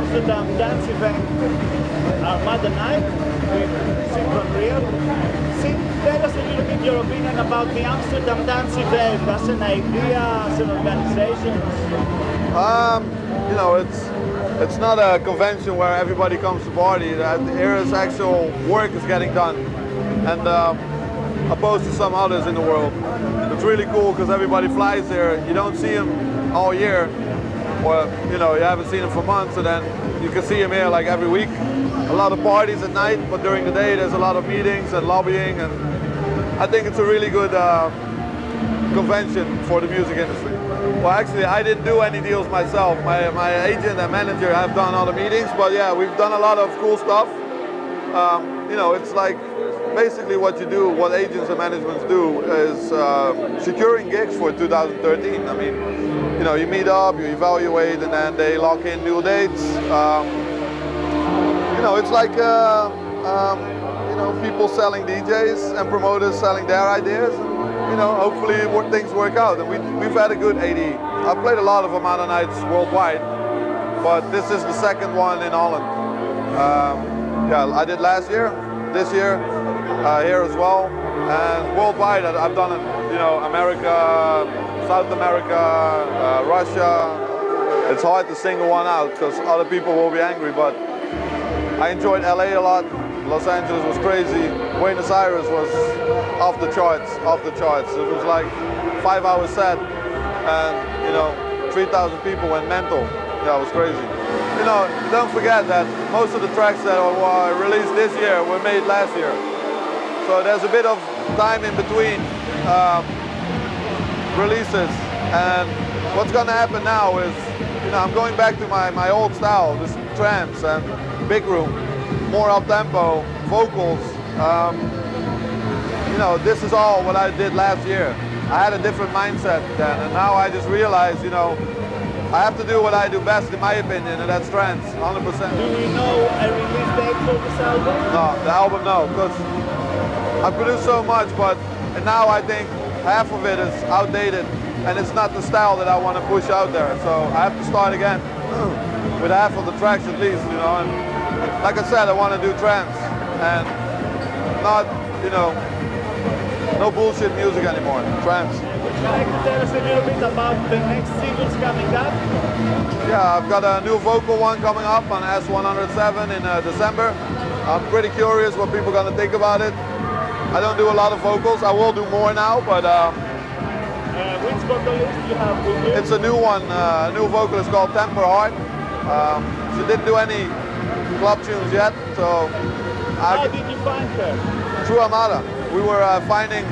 Amsterdam dance event, Armada Night with Sied van Riel. Sied, tell us a little bit your opinion about the Amsterdam dance event as an idea, as an organization. You know, it's not a convention where everybody comes to party. Here is actual work is getting done, and opposed to some others in the world. It's really cool because everybody flies here. You don't see them all year, or you know, you haven't seen them for months, and then you can see them here like every week. A lot of parties at night, but during the day there's a lot of meetings and lobbying, and I think it's a really good convention for the music industry. Well, actually, I didn't do any deals myself. My agent and manager have done all the meetings, but yeah, we've done a lot of cool stuff. You know, it's like basically what you do, what agents and managements do is securing gigs for 2013. I mean, you know, you meet up, you evaluate, and then they lock in new dates. You know, it's like you know, people selling DJs and promoters selling their ideas. You know, hopefully things work out, and we've had a good ADE. I've played a lot of Armada nights worldwide, but this is the second one in Holland. Yeah, I did last year, this year, here as well, and worldwide I've done it. You know, America, South America, Russia. It's hard to single one out because other people will be angry, but I enjoyed LA a lot. Los Angeles was crazy. Buenos Aires was off the charts, off the charts. It was like 5-hour set, and you know, 3,000 people went mental. Yeah, it was crazy. You know, don't forget that most of the tracks that were released this year were made last year. So there's a bit of time in between releases, and what's gonna happen now is, you know, I'm going back to my old style, this trance and big room. More up-tempo, vocals. You know, this is all what I did last year. I had a different mindset then, and now I just realized, you know, I have to do what I do best in my opinion, and that's trance, 100%. Do you know a release date for this album? No, the album no, because I produced so much, but now I think half of it is outdated, and it's not the style that I want to push out there. So I have to start again with half of the tracks at least, you know. And like I said, I want to do trance and not, you know, no bullshit music anymore. Trance. Would you like to tell us a little bit about the next singles coming up? Yeah, I've got a new vocal one coming up on S107 in December. I'm pretty curious what people are going to think about it. I don't do a lot of vocals. I will do more now, but which vocalist do you have with you? it's a new one. A new vocalist called Temper Hard. She didn't do any club tunes yet, so how did you find her? Through Armada. We were finding,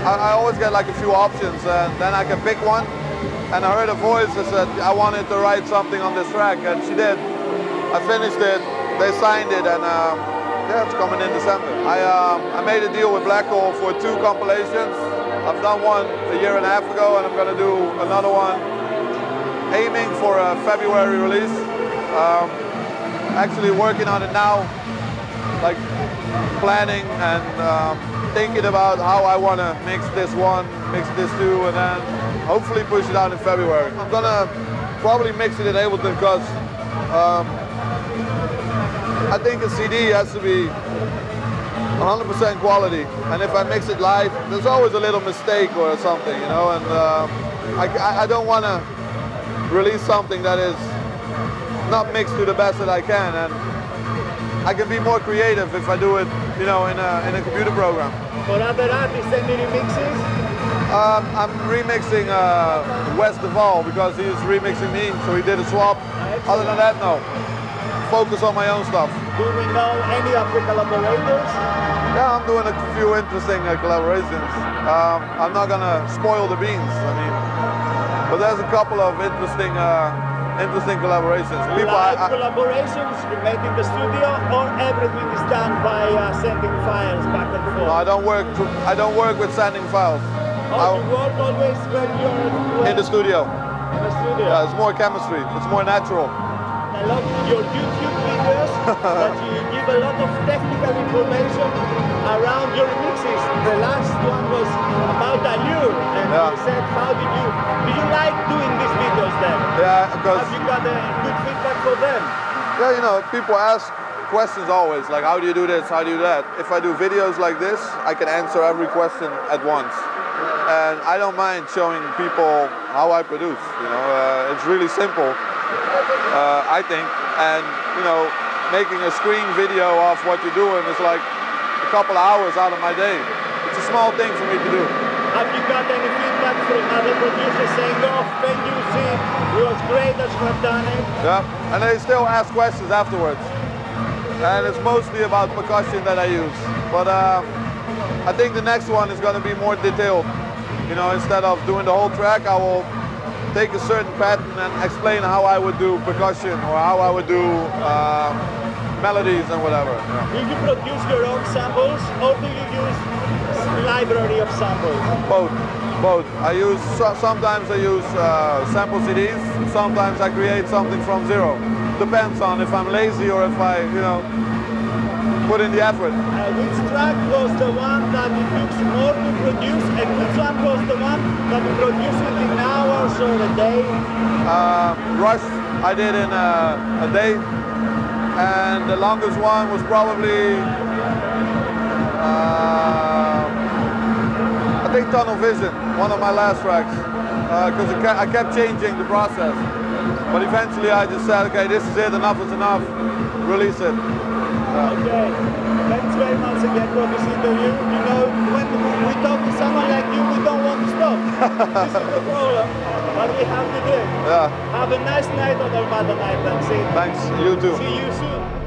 I always get like a few options, and then I can pick one, and I heard a voice that said I wanted to write something on this track, and she did. I finished it, they signed it, and yeah, it's coming in December. I made a deal with Black Hole for 2 compilations. I've done one a year and a half ago, and I'm going to do another one, aiming for a February release. Actually working on it now, like planning and thinking about how I want to mix this one, mix this two, and then hopefully push it out in February. I'm gonna probably mix it in Ableton because I think a CD has to be 100% quality, and if I mix it live, there's always a little mistake or something, you know, and I don't want to release something that is not mixed to the best that I can, and I can be more creative if I do it, you know, in a computer program. For other artists, any remixes? I'm remixing Wes Deval because he's remixing me, so he did a swap. Other than that, no. Focus on my own stuff. Do we know any of the collaborators? Yeah, I'm doing a few interesting collaborations. I'm not gonna spoil the beans, I mean, but there's a couple of interesting collaborations. Collaborations you made in the studio, or everything is done by sending files back and forth? No, I don't work with sending files. Oh, you work always when you're in the studio. In the studio. Yeah, it's more chemistry. It's more natural. I love your YouTube videos that you give a lot of technical information. around your remixes. The last one was about Allure, and Yeah. you said, how do you like doing these videos then? Yeah, because Have you got a good feedback for them? yeah, you know, people ask questions always, like how do you do this, how do you do that. If I do videos like this, I can answer every question at once. And I don't mind showing people how I produce, you know. It's really simple, I think. And, you know, making a screen video of what you're doing is like a couple of hours out of my day. It's a small thing for me to do. Have you got any feedback from other producers saying, oh, thank you, Sied, it was great that you have done it? Yeah, and they still ask questions afterwards. And it's mostly about percussion that I use. But I think the next one is going to be more detailed. You know, instead of doing the whole track, I will take a certain pattern and explain how I would do percussion or how I would do melodies and whatever. Yeah. Do you produce your own samples or do you use a library of samples? Both. Both. I use, sometimes I use sample CDs, sometimes I create something from zero. Depends on if I'm lazy or if I, you know, put in the effort. Which track was the one that it took more to produce, and which one was the one that you produced it in hours or a day? Rush I did in a day, and the longest one was probably I think Tunnel Vision, one of my last tracks, because I kept changing the process. But eventually I just said, okay, this is it, enough is enough, release it. Okay, thanks very much again for this interview. You know, when we talk to someone like you, we don't want to stop. This is the problem, but we have to do it. Yeah. Have a nice night on Armada Night, and see. Thanks, you too. See you soon.